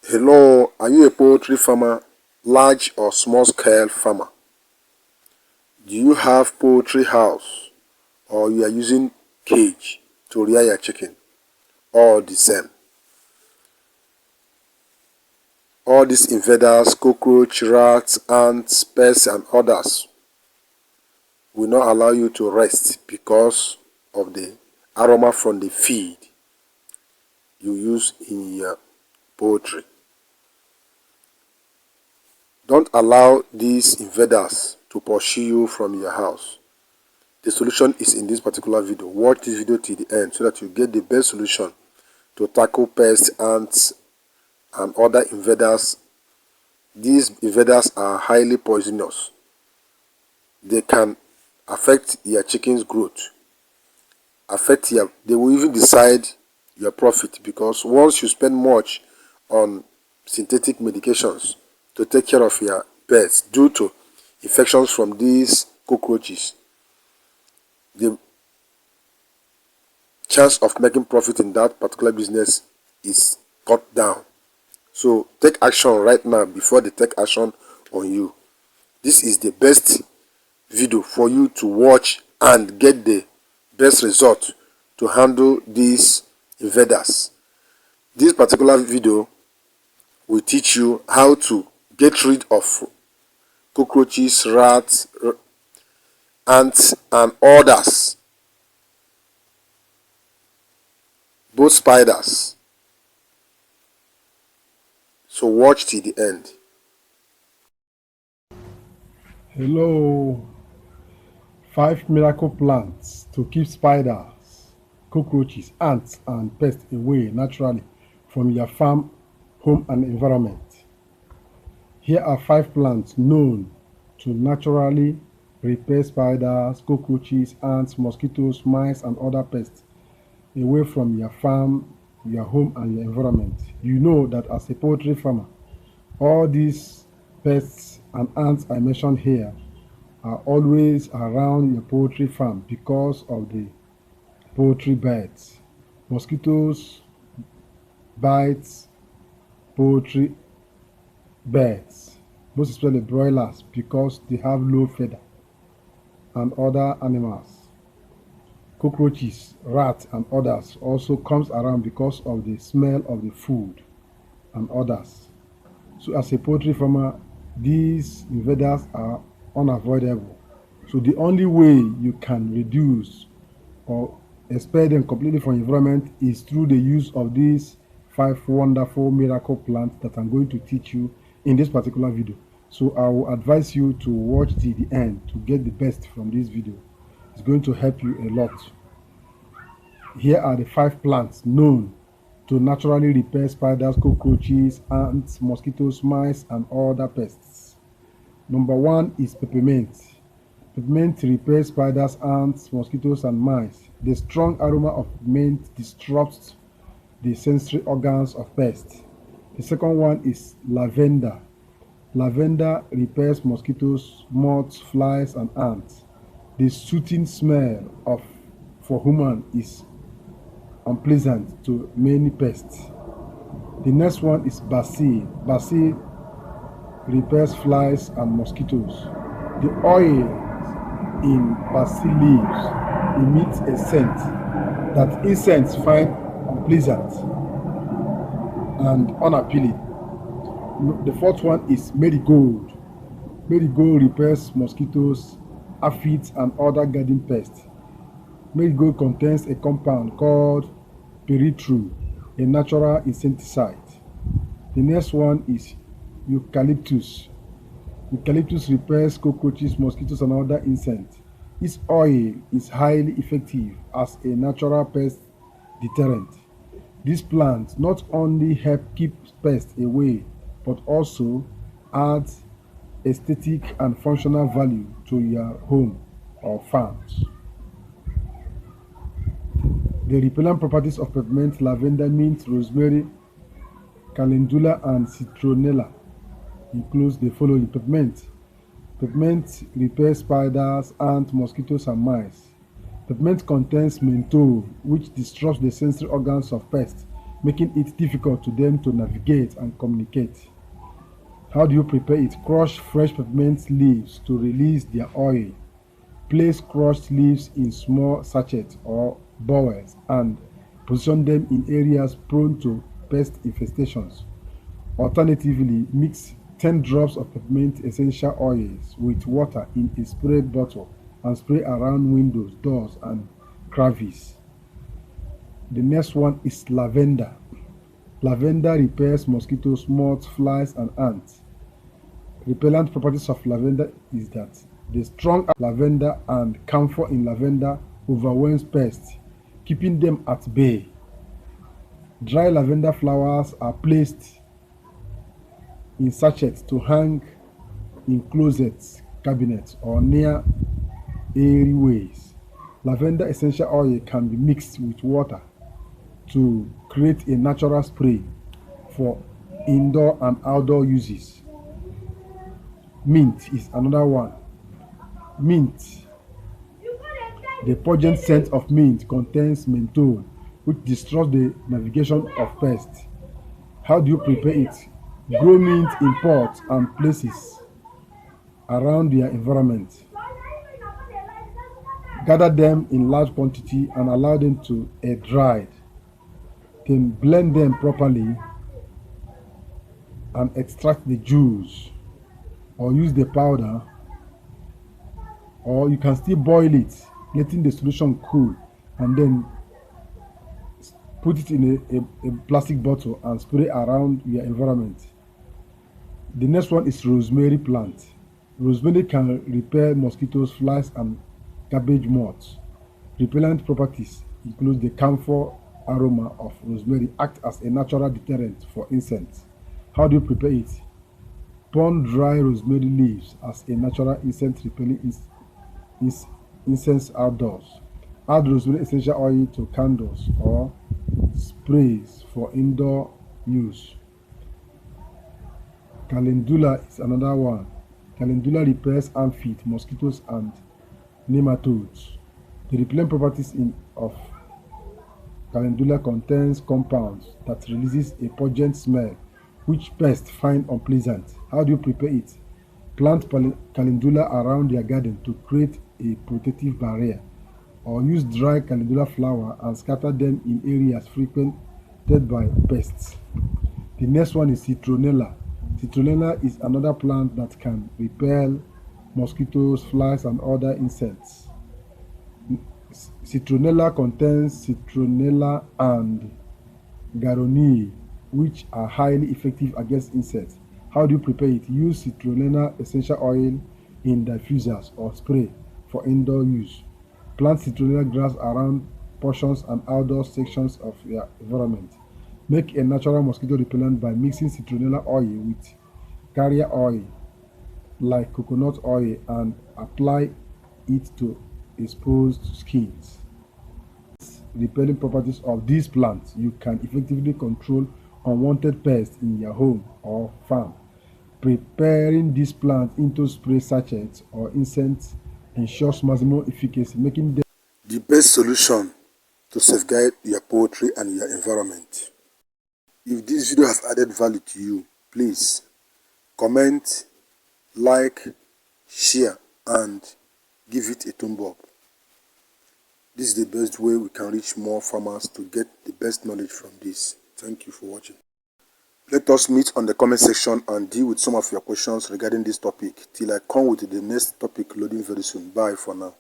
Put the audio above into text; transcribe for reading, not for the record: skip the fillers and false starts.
Hello, are you a poultry farmer, large or small scale farmer? Do you have poultry house or you are using cage to rear your chicken? All the same. All these invaders, cockroach, rats, ants, pests and others will not allow you to rest because of the aroma from the feed you use in your poultry. Don't allow these invaders to pursue you from your house. The solution is in this particular video. Watch this video till the end so that you get the best solution to tackle pests, ants, and other invaders. These invaders are highly poisonous. They can affect your chicken's growth. They will even decide your profit, because once you spend much on synthetic medications to take care of your pets due to infections from these cockroaches, the chance of making profit in that particular business is cut down. So take action right now before they take action on you. This is the best video for you to watch and get the best result to handle these invaders. This particular video will teach you how to get rid of cockroaches, rats, ants and others, both spiders. So watch till the end. Hello, 5 miracle plants to keep spiders, cockroaches, ants, and pests away naturally from your farm, home, and environment. Here are 5 plants known to naturally repel spiders, cockroaches, ants, mosquitoes, mice, and other pests away from your farm, your home, and your environment. You know that as a poultry farmer, all these pests and ants I mentioned here are always around your poultry farm because of the poultry birds. Mosquitoes bites poultry birds, most especially broilers, because they have low feather, and other animals. Cockroaches, rats, and others also comes around because of the smell of the food and others. So as a poultry farmer, these invaders are unavoidable. So the only way you can reduce or expel them completely from environment is through the use of these 5 wonderful miracle plants that I'm going to teach you in this particular video. So I will advise you to watch till the end to get the best from this video. It's going to help you a lot. Here are the 5 plants known to naturally repel spiders, cockroaches, ants, mosquitoes, mice, and other pests. Number 1 is peppermint. Peppermint repels spiders, ants, mosquitoes, and mice. The strong aroma of mint disrupts the sensory organs of pests. The second one is lavender. Lavender repels mosquitoes, moths, flies, and ants. The soothing smell for human is unpleasant to many pests. The next one is basil. Basil repels flies and mosquitoes. The oil in basil leaves emits a scent that insects find unpleasant and unappealing. The fourth one is marigold. Marigold repels mosquitoes, aphids, and other garden pests. Marigold contains a compound called peppermint, a natural insecticide. The next one is eucalyptus. Eucalyptus repels cockroaches, mosquitoes, and other insects. Its oil is highly effective as a natural pest deterrent. This plant not only helps keep pests away, but also adds aesthetic and functional value to your home or farms. The repellent properties of peppermint, lavender, mint, rosemary, calendula, and citronella includes the following. Peppermint. Peppermint repels spiders, ants, mosquitoes, and mice. Peppermint contains menthol, which disrupts the sensory organs of pests, making it difficult to them to navigate and communicate. How do you prepare it? Crush fresh peppermint leaves to release their oil. Place crushed leaves in small sachets or bowls and position them in areas prone to pest infestations. Alternatively, mix 10 drops of peppermint essential oils with water in a spray bottle and spray around windows, doors, and crevices. The next one is lavender. Lavender repels mosquitoes, moths, flies, and ants. Repellent properties of lavender is that the strong lavender and camphor in lavender overwhelms pests, keeping them at bay. Dry lavender flowers are placed in sachets to hang in closets, cabinets, or near airy ways. Lavender essential oil can be mixed with water to create a natural spray for indoor and outdoor uses. Mint is another one. Mint. The pungent scent of mint contains menthol, which disrupts the navigation of pests. How do you prepare it? Grow mint in pots and places around their environment. Gather them in large quantity and allow them to air dry. Then blend them properly and extract the juice, or use the powder, or you can still boil it, letting the solution cool, and then put it in a plastic bottle and spray around your environment. The next one is rosemary plant. Rosemary can repel mosquitoes, flies, and cabbage moths. Repellent properties include the camphor aroma of rosemary act as a natural deterrent for insects. How do you prepare it? Burn dry rosemary leaves as a natural insect repelling incense outdoors. Add rosemary essential oil to candles or sprays for indoor use. Calendula is another one. Calendula repels aphids, mosquitoes, and nematodes. The repellent properties of calendula contains compounds that releases a pungent smell which pests find unpleasant. How do you prepare it? Plant calendula around your garden to create a protective barrier, or use dry calendula flower and scatter them in areas frequented by pests. The next one is citronella. Citronella is another plant that can repel mosquitoes, flies, and other insects. Citronella contains citronella and garonii, which are highly effective against insects. How do you prepare it? Use citronella essential oil in diffusers or spray for indoor use. Plant citronella grass around portions and outdoor sections of your environment. Make a natural mosquito repellent by mixing citronella oil with carrier oil like coconut oil and apply it to exposed skins. Repelling properties of these plants, you can effectively control unwanted pests in your home or farm. Preparing these plants into spray sachets or incense ensures maximum efficacy, making them the best solution to safeguard your poultry and your environment. If this video has added value to you, please comment, like, share, and give it a thumb up. This is the best way we can reach more farmers to get the best knowledge from this. Thank you for watching. Let us meet on the comment section and deal with some of your questions regarding this topic till I come with the next topic loading very soon. Bye for now.